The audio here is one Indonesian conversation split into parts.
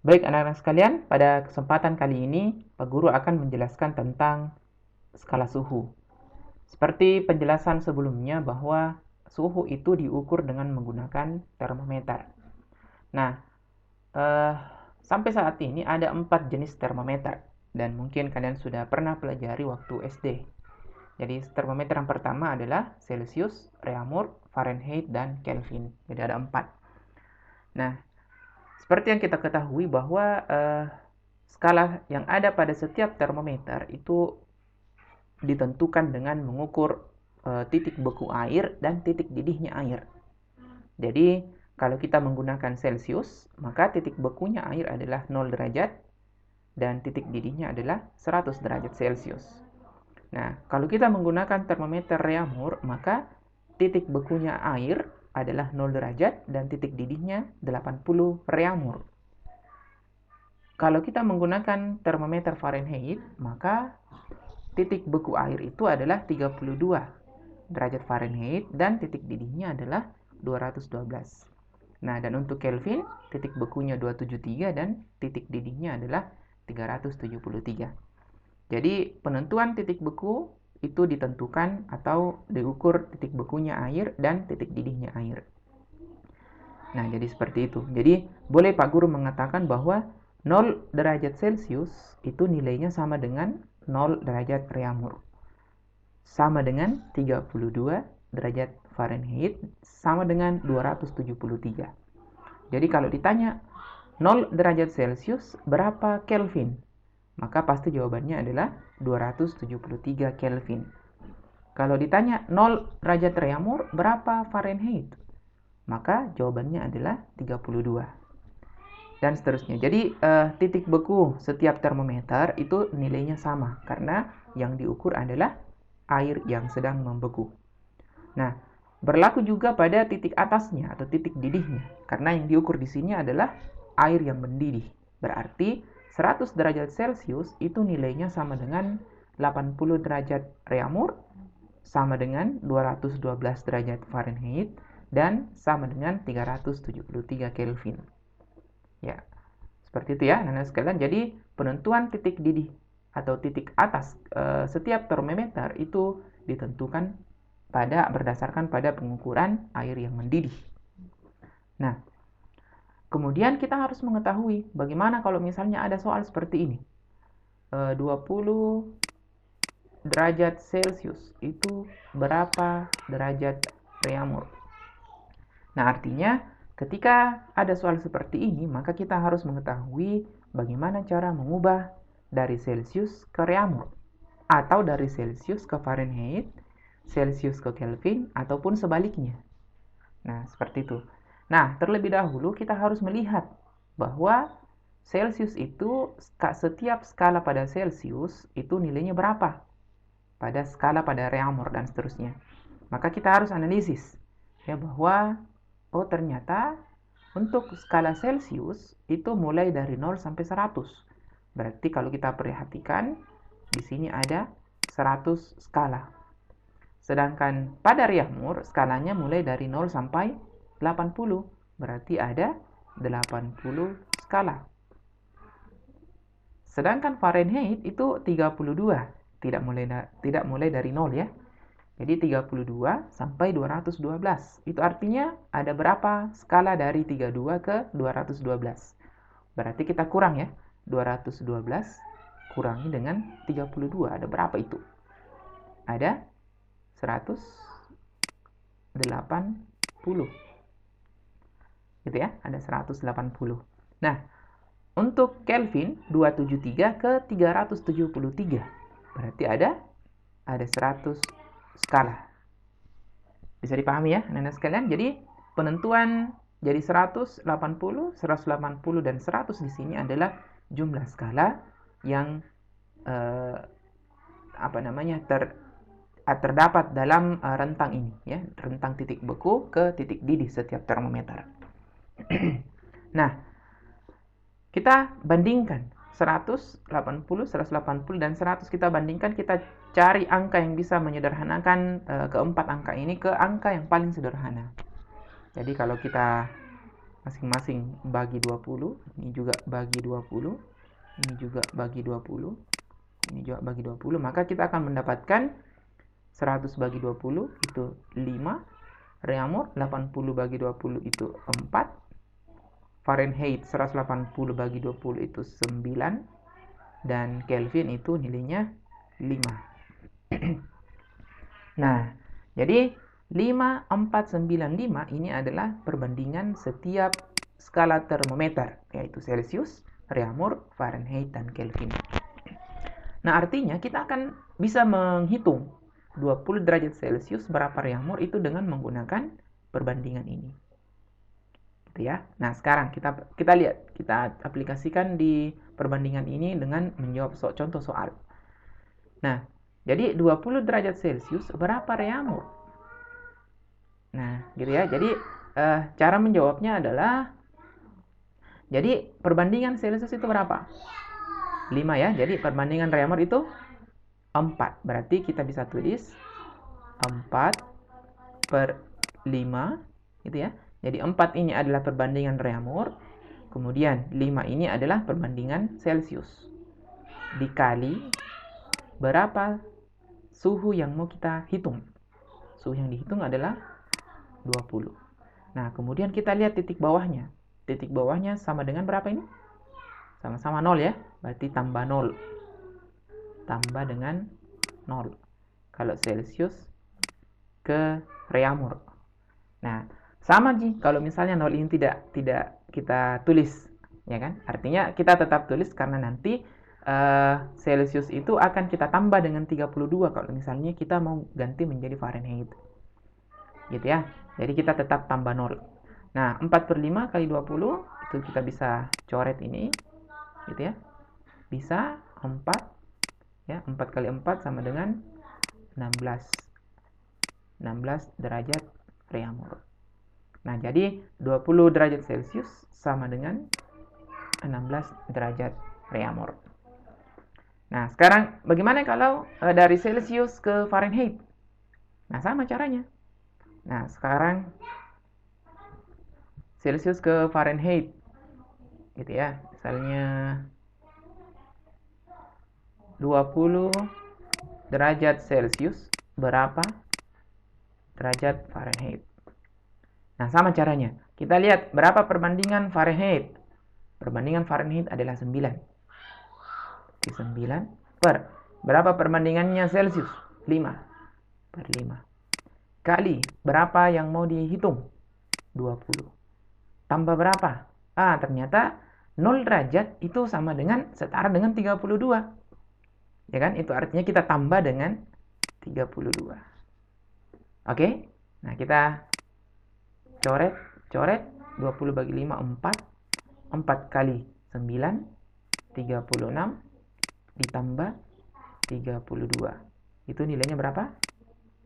Baik anak-anak sekalian, pada kesempatan kali ini Pak Guru akan menjelaskan tentang skala suhu. Seperti penjelasan sebelumnya bahwa suhu itu diukur dengan menggunakan termometer. Nah, eh, sampai saat ini ada 4 jenis termometer dan mungkin kalian sudah pernah pelajari waktu SD. Jadi termometer yang pertama adalah Celsius, Reaumur, Fahrenheit, dan Kelvin. Jadi ada 4. Nah, seperti yang kita ketahui bahwa skala yang ada pada setiap termometer itu ditentukan dengan mengukur titik beku air dan titik didihnya air. Jadi, kalau kita menggunakan Celsius, maka titik bekunya air adalah 0 derajat dan titik didihnya adalah 100 derajat Celcius. Nah, kalau kita menggunakan termometer Reaumur, maka titik bekunya air adalah 0 derajat dan titik didihnya 80 Reaumur. Kalau kita menggunakan termometer Fahrenheit, maka titik beku air itu adalah 32 derajat Fahrenheit dan titik didihnya adalah 212. Nah, dan untuk Kelvin, titik bekunya 273 dan titik didihnya adalah 373. Jadi, penentuan titik beku itu ditentukan atau diukur titik bekunya air dan titik didihnya air. Nah, jadi seperti itu. Jadi, boleh Pak Guru mengatakan bahwa 0 derajat Celcius itu nilainya sama dengan 0 derajat Reaumur. Sama dengan 32 derajat Fahrenheit sama dengan 273. Jadi kalau ditanya 0 derajat Celcius berapa Kelvin? Maka pasti jawabannya adalah 273 Kelvin. Kalau ditanya 0 derajat Reaumur berapa Fahrenheit? Maka jawabannya adalah 32. Dan seterusnya. Jadi titik beku setiap termometer itu nilainya sama karena yang diukur adalah air yang sedang membeku. Nah, berlaku juga pada titik atasnya atau titik didihnya, karena yang diukur di sini adalah air yang mendidih. Berarti 100 derajat Celcius itu nilainya sama dengan 80 derajat Reaumur, sama dengan 212 derajat Fahrenheit, dan sama dengan 373 Kelvin. Ya, seperti itu ya, anak-anak sekalian. Jadi, penentuan titik didih atau titik atas setiap termometer itu ditentukan berdasarkan pada pengukuran air yang mendidih. Nah, kemudian kita harus mengetahui bagaimana kalau misalnya ada soal seperti ini. 20 derajat Celcius itu berapa derajat Reaumur? Nah, artinya ketika ada soal seperti ini, maka kita harus mengetahui bagaimana cara mengubah dari Celcius ke Reaumur atau dari Celcius ke Fahrenheit, Celsius ke Kelvin, ataupun sebaliknya. Nah, seperti itu. Nah, terlebih dahulu kita harus melihat bahwa Celsius itu setiap skala pada Celsius itu nilainya berapa? Pada skala pada Reaumur dan seterusnya. Maka kita harus analisis ya bahwa ternyata untuk skala Celsius itu mulai dari 0 sampai 100. Berarti kalau kita perhatikan di sini ada 100 skala. Sedangkan pada Reaumur skalanya mulai dari 0 sampai 80. Berarti ada 80 skala. Sedangkan Fahrenheit itu 32. Tidak mulai dari 0 ya. Jadi 32 sampai 212. Itu artinya ada berapa skala dari 32 ke 212. Berarti kita kurang ya. 212 kurangi dengan 32. Ada berapa itu? Ada 180 gitu ya, ada 180. Nah, untuk Kelvin 273 ke 373 berarti ada 100 skala. Bisa dipahami ya anak-anak sekalian. Jadi penentuan jadi 180, 180 dan 100 di sini adalah jumlah skala yang terdapat dalam rentang ini ya, rentang titik beku ke titik didih setiap termometer. Nah, kita bandingkan 180, 180 dan 100 kita bandingkan, kita cari angka yang bisa menyederhanakan keempat angka ini ke angka yang paling sederhana. Jadi kalau kita masing-masing bagi 20, ini juga bagi 20, ini juga bagi 20, ini juga bagi 20, maka kita akan mendapatkan 100 bagi 20 itu 5, Reaumur 80 bagi 20 itu 4, Fahrenheit 180 bagi 20 itu 9, dan Kelvin itu nilainya 5. Nah, jadi 5, 4, 9, 5 ini adalah perbandingan setiap skala termometer, yaitu Celsius, Reaumur, Fahrenheit, dan Kelvin. Nah, artinya kita akan bisa menghitung 20 derajat Celcius berapa Reaumur itu dengan menggunakan perbandingan ini. Gitu ya. Nah, sekarang kita lihat, kita aplikasikan di perbandingan ini dengan menjawab contoh soal. Nah, jadi 20 derajat Celcius berapa Reaumur? Nah, gitu ya. Jadi cara menjawabnya adalah, jadi perbandingan Celcius itu berapa? 5 ya. Jadi perbandingan Reaumur itu 4. Berarti kita bisa tulis 4 per 5 gitu ya. Jadi 4 ini adalah perbandingan Reaumur, kemudian 5 ini adalah perbandingan Celcius, dikali berapa suhu yang mau kita hitung. Suhu yang dihitung adalah 20. Nah, kemudian kita lihat titik bawahnya. Titik bawahnya sama dengan berapa ini? Sama-sama 0 ya, berarti tambah 0. Tambah dengan 0. Kalau Celcius ke Reaumur. Nah, sama sih kalau misalnya 0 ini tidak kita tulis, ya kan? Artinya kita tetap tulis karena nanti Celsius itu akan kita tambah dengan 32 kalau misalnya kita mau ganti menjadi Fahrenheit. Gitu ya. Jadi kita tetap tambah 0. Nah, 4 per 5 kali 20 itu kita bisa coret ini. Gitu ya. Bisa 4 ya, 4 kali 4 sama dengan 16 derajat Reaumur. Nah, jadi 20 derajat Celcius sama dengan 16 derajat Reaumur. Nah, sekarang bagaimana kalau dari Celsius ke Fahrenheit? Nah, sama caranya. Nah, sekarang Celsius ke Fahrenheit. Gitu ya. Misalnya 20 derajat Celcius berapa derajat Fahrenheit? Nah, sama caranya. Kita lihat berapa perbandingan Fahrenheit. Perbandingan Fahrenheit adalah 9. 9 per berapa perbandingannya Celsius? 5 per 5. Kali berapa yang mau dihitung? 20. Tambah berapa? Ternyata 0 derajat itu sama dengan setara dengan 32. Ya kan? Itu artinya kita tambah dengan 32. Oke? Nah, kita coret 20 bagi 5 4 kali 9 36 ditambah 32 itu nilainya berapa?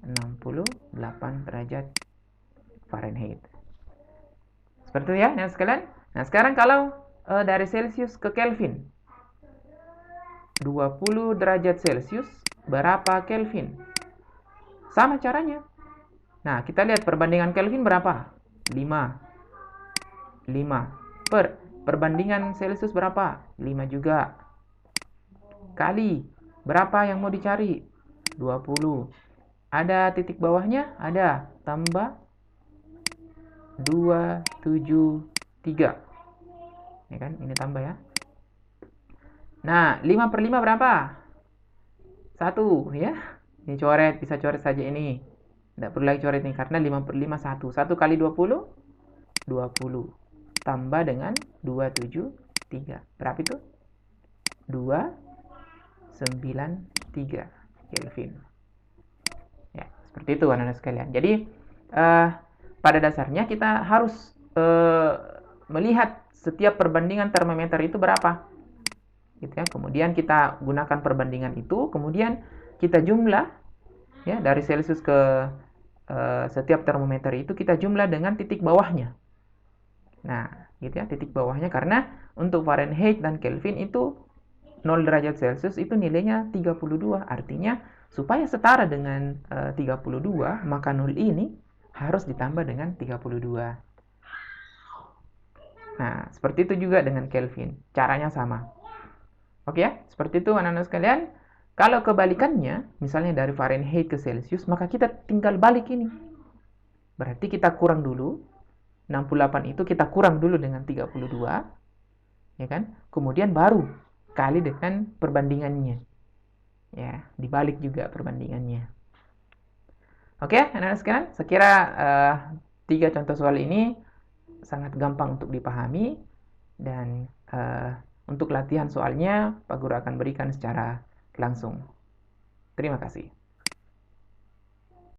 68 derajat Fahrenheit. Seperti itu ya, nah sekalian. Nah, sekarang kalau dari Celsius ke Kelvin, 20 derajat Celsius berapa Kelvin? Sama caranya. Nah, kita lihat perbandingan Kelvin berapa? 5 per perbandingan Celsius berapa? 5 juga. Kali berapa yang mau dicari? 20. Ada titik bawahnya? Ada. Tambah 273. Ya kan? Ini tambah ya. Nah, 5 per 5 berapa? 1 ya. Ini coret, bisa coret saja ini. Tidak perlu lagi coret ini karena 5 per 5 1. 1 kali 20 20 tambah dengan 273. Berapa itu? 293 Kelvin. Ya, seperti itu anak-anak sekalian. Jadi pada dasarnya kita harus melihat setiap perbandingan termometer itu berapa. Gitu ya. Kemudian kita gunakan perbandingan itu, kemudian kita jumlah ya dari Celsius ke setiap termometer itu kita jumlah dengan titik bawahnya. Nah, gitu ya, titik bawahnya karena untuk Fahrenheit dan Kelvin itu 0 derajat Celcius itu nilainya 32. Artinya supaya setara dengan 32, maka 0 ini harus ditambah dengan 32. Nah, seperti itu juga dengan Kelvin. Caranya sama. Oke ya, seperti itu anak-anak sekalian. Kalau kebalikannya, misalnya dari Fahrenheit ke Celsius, maka kita tinggal balik ini. Berarti kita kurang dulu. 68 itu kita kurang dulu dengan 32. Ya kan? Kemudian baru kali dengan perbandingannya. Ya, dibalik juga perbandingannya. Oke, anak-anak sekalian, sekira 3 contoh soal ini sangat gampang untuk dipahami dan untuk latihan soalnya Pak Guru akan berikan secara langsung. Terima kasih.